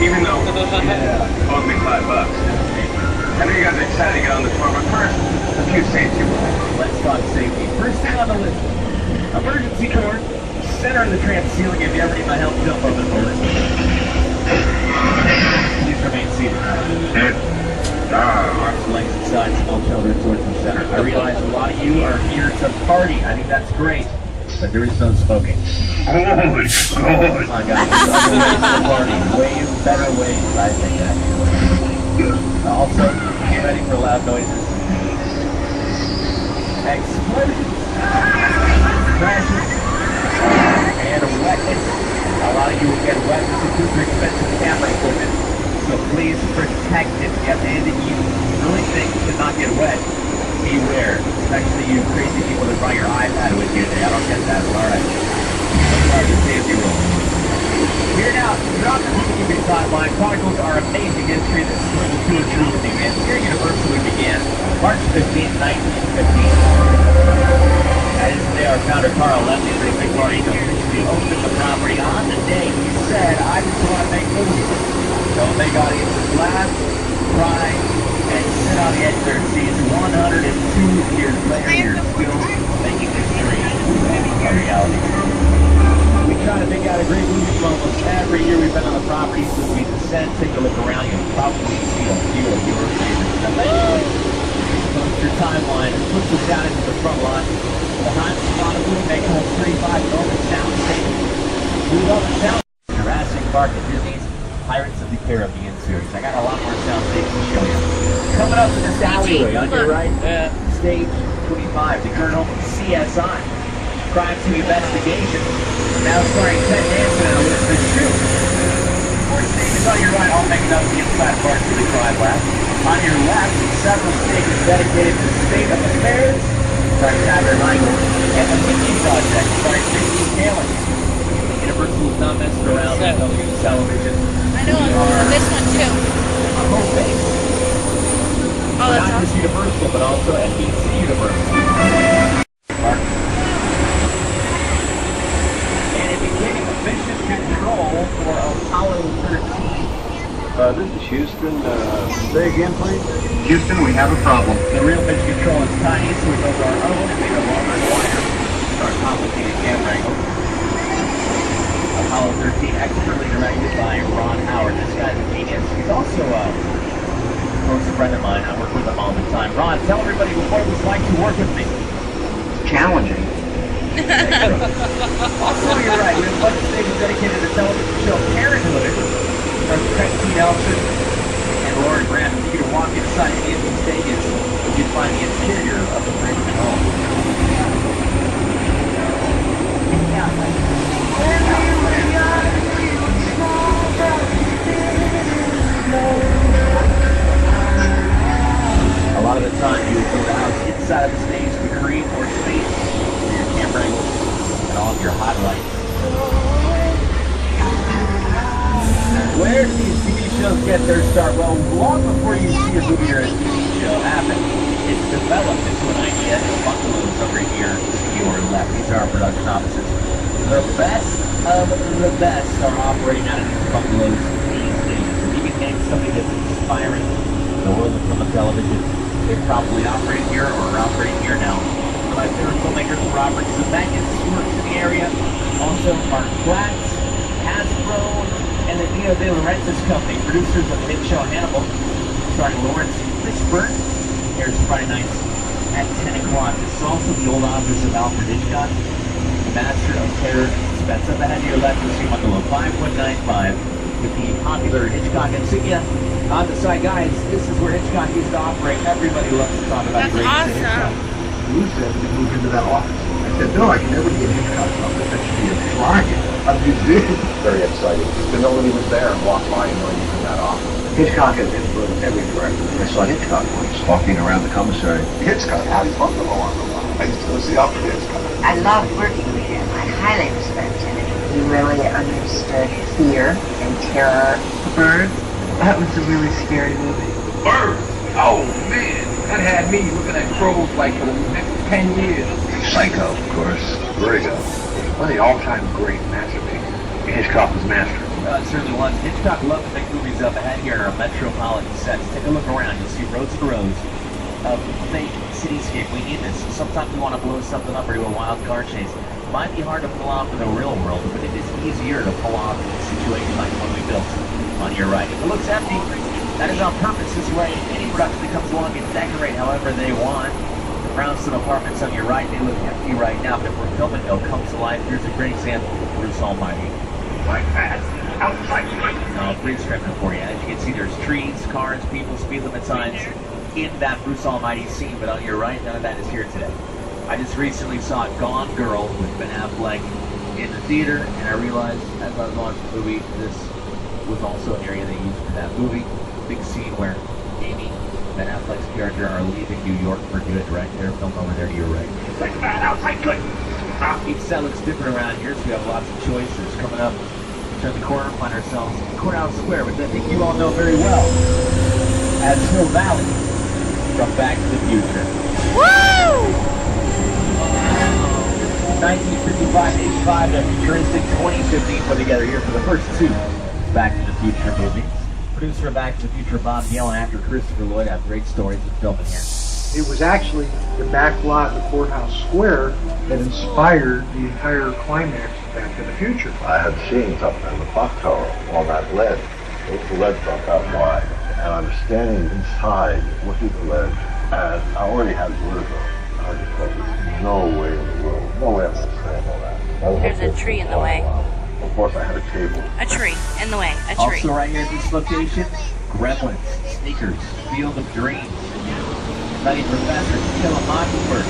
Even though owed me $5. I know you guys are excited to get on the tour, but first, a few safety rules. Let's talk safety. First thing on the list, emergency cord, center of the tram ceiling. If you ever need my help, jump up and hold it. Please remain seated. Arms, legs, and sides, all shoulder towards the center. I realize a lot of you are here to party. I think that's great, but there is no smoking. Oh, God. Come on, guys. There's other ways to party. Way better ways, I think, actually. Also, get ready for loud noises. Explosions, crashes, and wetness. A lot of you will get wet. This is super expensive camera equipment, so please protect it. If you have anything you really think should not get wet, beware. Especially you crazy people that brought your iPad with you today. I don't get that, but alright. Let's start the safety rules. Here now, throughout the TV timeline, chronicles our amazing history that split the tour through and here Universal began March 15, 1915. That is the day our founder Carl left the big party to open the property on the day he said, I just want to make movies. Don't make audiences laugh, cry, and sit on the edge of their seats. 102 years later, you're still making this dream a reality. We try to pick out a great movie from almost every year we've been on the property since we descend. Take a look around, you'll probably see a few of your favorites. Eventually, post your timeline and push us down into the front line. The hot spot of Blue make home 35 Norman Sound Station. We love the sound. Jurassic Park at Disney's Pirates of the Caribbean series. I got a lot more sound stations to show you. Coming up in this alleyway on your right, stage 25, the Colonel CSI. Crime Scene Investigation. Now starring Ted Danson and Elizabeth Shue. Four stages on your right, all making up the inside parts of the crime lab. On your left, several stages dedicated to state of affairs, starring Saturday Michael, and the Mickey Project, starring Mickey Taylor. Universal is not messing around with television. I know, this one too. On home base. Oh, that's not just awesome. Universal, but also NBC Universal. Mission control for Apollo 13. This is Houston. Say again, please. Houston, we have a problem. The real mission control is tiny, so we build our own and make a longer wire. Start complicated camera angles. Apollo 13, expertly directed by Ron Howard. This guy's a genius. He's also a close friend of mine. I work with him all the time. Ron, tell everybody what it was like to work with me. Challenging. Also, you're right. We have a bunch of stations dedicated to the television show Parenthood. From Christine Nelson and Lauren Grant. If you could walk inside any of these stages, you'd find the interior of the British home. A lot of the time, you would build a house inside of the stage to create more space for your camera angles and all of your highlights. Where do these TV shows get their start? Well, long before you see a movie or a TV show happen, it's developed into an idea in bungalows over here to your left. These are our production offices. The best of the best are operating out of these bungalows these days. If you can name somebody that's inspiring in the world of film and television, they probably operate here or are operating here now. My favorite filmmakers, Robert Zemeckis, works in the area. Also, Mark Platts, Hasbro, and the Neo De Laurentiis Company, producers of the hit show Hannibal, starring Lawrence Fishburne. Airs Friday nights at 10 o'clock. This is also the old office of Alfred Hitchcock, the master of terror and suspense. Up ahead to your left, you'll see bungalow 5.95 with the popular Hitchcock insignia. On the side, guys, this is where Hitchcock used to operate. Everybody loves to talk about That's great awesome. Hitchcock. Lou said to move into that office. I said, no, I can never get Hitchcock's office. That should be a shrine, a museum. Very exciting. To know that he was there and walk by and know he was in that office. Hitchcock has influenced every director. I saw Hitchcock once walking around the commissary. Hitchcock had his bungalow on the line. I used to go see Alfred Hitchcock. I loved working with him. I highly respect him. He really understood fear and terror. Birds. That was a really scary movie. Birds? Oh, man. That had me looking at crows like for the next 10 years. Psycho, of course. Vertigo. One of the all-time great masterpieces. Hitchcock was master. It certainly was. Hitchcock loved to make movies up ahead here in our metropolitan sets. Take a look around. You'll see rows and rows of fake cityscape. We need this. Sometimes we want to blow something up or do a wild car chase. It might be hard to pull off in the real world, but it is easier to pull off in a situation like one we built on your right. If it looks empty, that is on purpose. This way, any production that comes along can decorate however they want. The brownstone apartments on your right, they look empty right now, but if we're filming, they'll come to life. Here's a great example of Bruce Almighty. Like that. Outside. No, free scripting for you. As you can see, there's trees, cars, people, speed limit signs in that Bruce Almighty scene, but on your right, none of that is here today. I just recently saw Gone Girl with Ben Affleck in the theater, and I realized as I was watching the movie, this was also an area they used for that movie. Big scene where Amy, Ben Affleck's character, are leaving New York for good, right there, filmed over there to your right. Like that. Outside. Good. Each set looks different around here, so we have lots of choices. Coming up, turn the corner, find ourselves in Courthouse Square, which I think you all know very well as Hill Valley from Back to the Future. Woo! 1955-85 and futuristic 2015 put together here for the first two Back to the Future movies. Producer of Back to the Future, Bob Gale, and actor Christopher Lloyd have great stories of filming here. It was actually the back lot of the Courthouse Square that inspired the entire climax of Back to the Future. I had seen something in the clock tower on that ledge. It was the ledge about that wide. And I was standing inside looking at the ledge, and I already had vertigo. I just thought, there's no way in the world, no way I'm going to stand all that. There's a tree in the way. Of course, I had a table. A tree in the way. A tree. Also right here at this location, Gremlins, Sneakers, Field of Dreams, Nutty Professor, Kill a Mockingbird,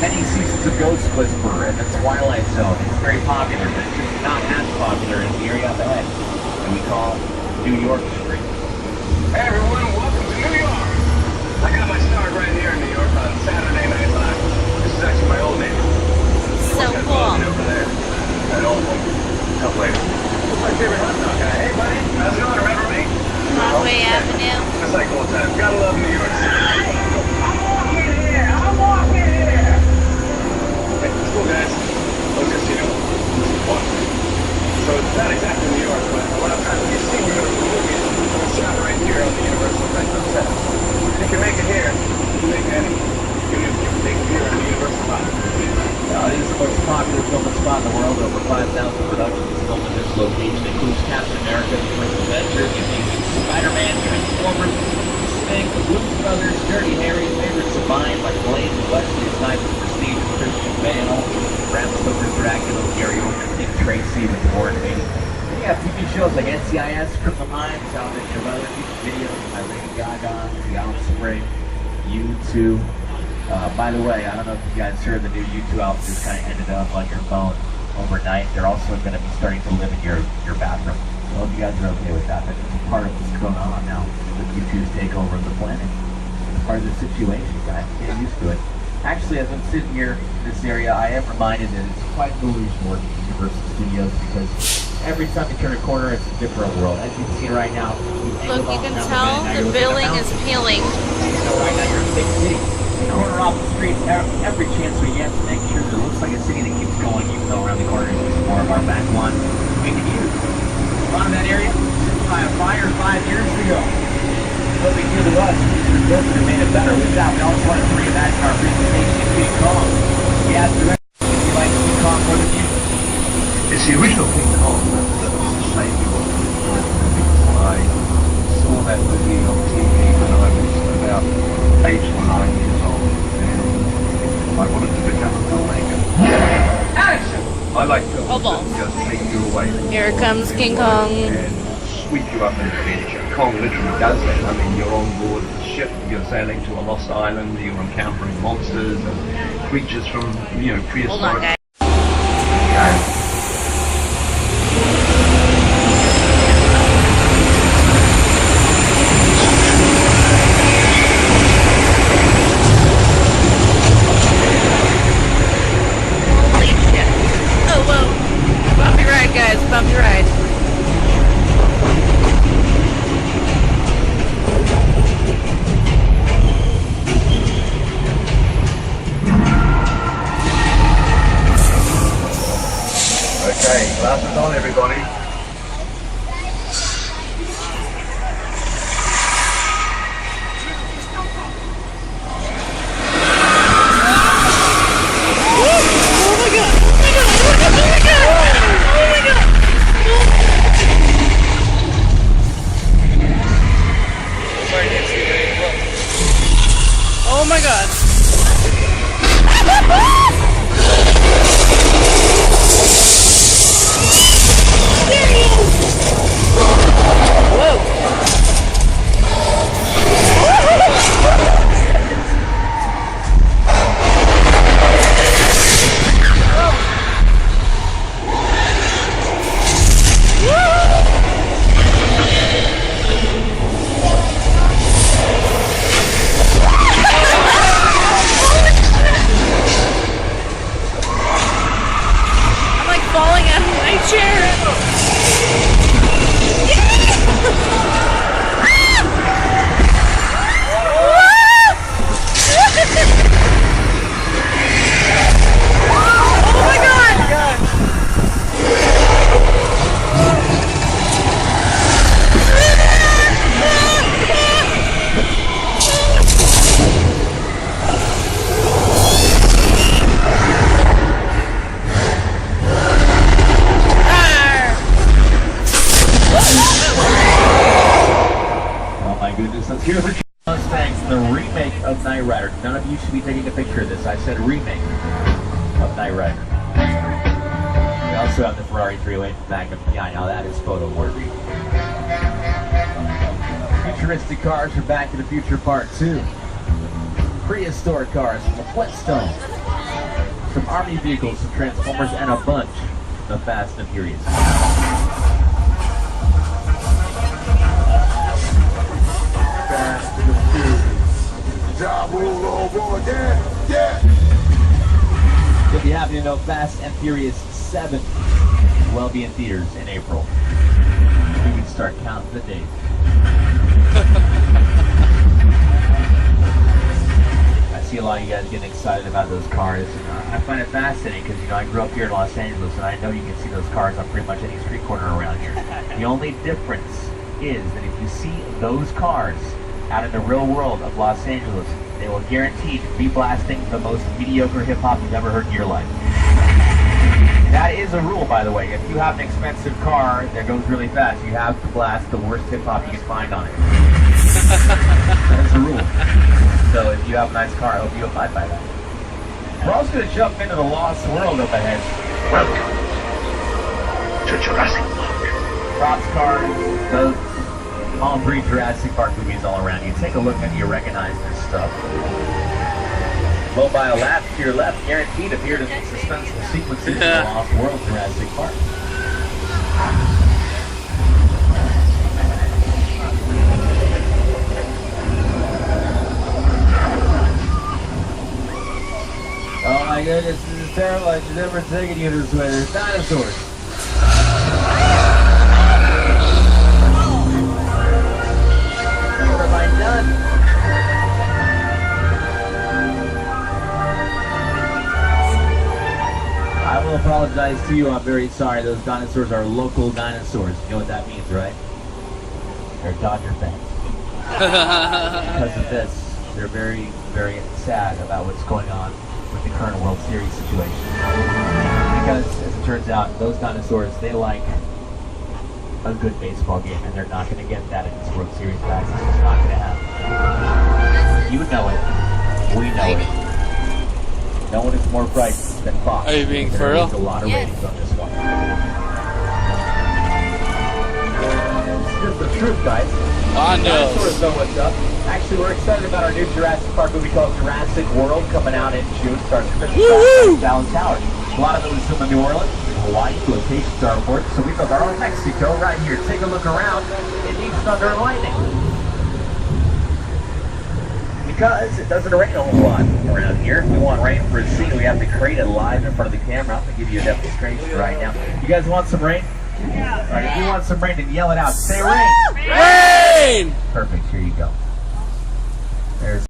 many seasons of Ghost Whisperer, and The Twilight Zone. It's very popular, but it's just not as popular in the area up ahead that we call New York Street. Hey everyone, welcome to New York. I got my start right here in New York on Saturday Night Live. This is actually my old neighborhood. So cool. Over there. That old one. Up later. What's my favorite hot dog guy? Hey buddy, how's it going? Remember me? Broadway Avenue. Just like old times. Gotta love New York City. I'm walking here! Hey, it's cool guys. Let's just, walk. So it's not exactly New York, but what I'm trying to see, we're going to movie is we're shot right here on the Universal Redstone set. If you can make it here, you can make it any. You can make it here on the Universal lot. It is the most popular filming spot in the world. Over 5,000 productions filmed in this location. It includes Captain America, The Prince of Adventures, Spider-Man, Transformers, Sting, The Blues Brothers, Dirty Harry, favorites of mine like Blade, Wesley Snipes, Prestige, Christian Bale, Bram Stoker's Dracula, Gary Oldman, Dick Tracy with Warren Beatty. Then you have TV shows like NCIS, Criminal Minds, Salvation of Others, music videos by Lady Gaga, The Offspring, U2. By the way, I don't know if you guys heard the new U2 album just kind of ended up on your phone overnight. They're also going to be starting to live in your bathroom. I hope you guys are okay with that. That's part of what's going on now with U2's takeover of the planet. It's part of the situation, guys. Get used to it. Actually, as I'm sitting here in this area, I am reminded that it's quite an illusion working at Universal Studios because every time you turn a corner, it's a different world. As you can see right now, Look, you can tell the building is peeling. Right now you're in a big city. The corner off the street, every chance we get to make sure that it looks like a city that keeps going, even though around the corner is more of our back lawn we can use. A lot of that area was by a fire 5 years ago. No big deal to us. Mr. Gilson made it better with that. We also wanted to reimagine our presentation in King Kong. We asked the rest of you like King Kong more than you. It's the original King Kong that was the same I saw that movie on TV when I was about 8 or 9 years old, and I wanted to become a filmmaker. Action! I like films Oh, balls. that just take you away. Here comes King Kong. And sweep you up into adventure. Kong literally does that. I mean, you're on board the ship, you're sailing to a lost island, you're encountering monsters and creatures from, prehistoric. Hold on, guys. Holy shit. Oh, whoa. Bumpy ride, guys. Bumpy ride. Okay, glasses on everybody. Let's hear for Mustangs, the remake of Knight Rider. None of you should be taking a picture of this. I said remake of Knight Rider. We also have the Ferrari 308 Magnum PI. Now that is photo worthy. Futuristic cars for Back to the Future Part 2. Prehistoric cars from the Flintstones. Some Army vehicles, some Transformers, and a bunch of Fast and Furious. You'll be happy to know Fast and Furious 7 will be in theaters in April. We can start counting the days. I see a lot of you guys getting excited about those cars. I find it fascinating because, I grew up here in Los Angeles, and I know you can see those cars on pretty much any street corner around here. The only difference is that if you see those cars out in the real world of Los Angeles, they will guaranteed be blasting the most mediocre hip-hop you've ever heard in your life. That is a rule, by the way. If you have an expensive car that goes really fast, you have to blast the worst hip-hop you can find on it. That's a rule. So if you have a nice car, I hope you abide by that. We're also going to jump into the lost world up ahead. Welcome to Jurassic Park. Props cars, boats, all three Jurassic Park movies all around you. Take a look and you recognize this stuff. Mobile lap to your left, guaranteed appeared in suspenseful sequences in the Lost World Jurassic Park. Oh my goodness, this is terrible. I should never taken you this way. There's dinosaurs. What have I done? I will apologize to you. I'm very sorry. Those dinosaurs are local dinosaurs. You know what that means, right? They're Dodger fans. Because of this, they're very, very sad about what's going on with the current World Series situation. Because, as it turns out, those dinosaurs, they like a good baseball game, and they're not going to get that in this World Series, guys. It's just not going to happen. You know it. We know it. No one is more frightened than Fox. Are you being for real? There's a lot of ratings on this one. It's just the truth, guys. Dinosaurs know what's up. Actually, we're excited about our new Jurassic Park movie called Jurassic World coming out in June. Starts Christmas at Dallas Tower. A lot of it was filmed in New Orleans, Hawaii. Locations are important, so we built our own Mexico right here. Take a look around. It needs thunder and lightning. Because it doesn't rain a whole lot around here. If we want rain for a scene, we have to create it live in front of the camera. I'm going to give you a demonstration right now. You guys want some rain? Yeah. All right, if you want some rain, then yell it out. Say rain! Rain! Perfect, here you go. There's